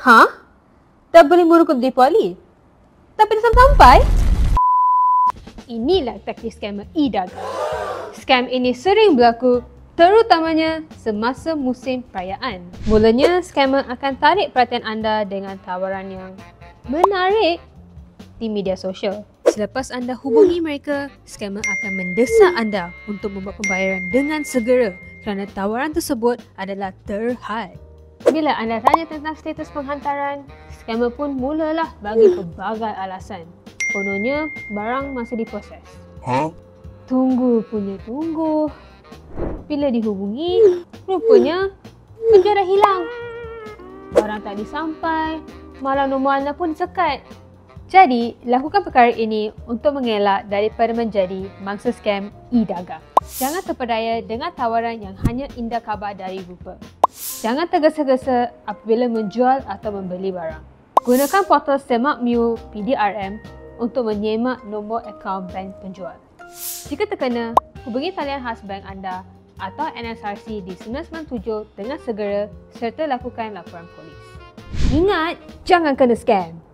Ha? Dah beli merukut di Poli? Tapi dah sampai? Inilah taktik skamer e-dagang. Skam ini sering berlaku terutamanya semasa musim perayaan. Mulanya, skamer akan tarik perhatian anda dengan tawaran yang menarik di media sosial. Selepas anda hubungi mereka, skamer akan mendesak anda untuk membuat pembayaran dengan segera kerana tawaran tersebut adalah terhad. Bila anda tanya tentang status penghantaran, skamer pun mulalah bagi pelbagai alasan. Kononnya, barang masih diproses. Tunggu punya tunggu. Bila dihubungi, rupanya penjara hilang. Barang tak disampai, malah nombor anda pun disekat. Jadi, lakukan perkara ini untuk mengelak daripada menjadi mangsa skam e-dagang. Jangan terpedaya dengan tawaran yang hanya indah khabar dari rupa. Jangan tergesa-gesa apabila menjual atau membeli barang. Gunakan portal SemakMU PDRM untuk menyemak nombor akaun bank penjual. Jika terkena, hubungi talian khas bank anda atau NSRC di 997 dengan segera serta lakukan laporan polis. Ingat, jangan kena skam!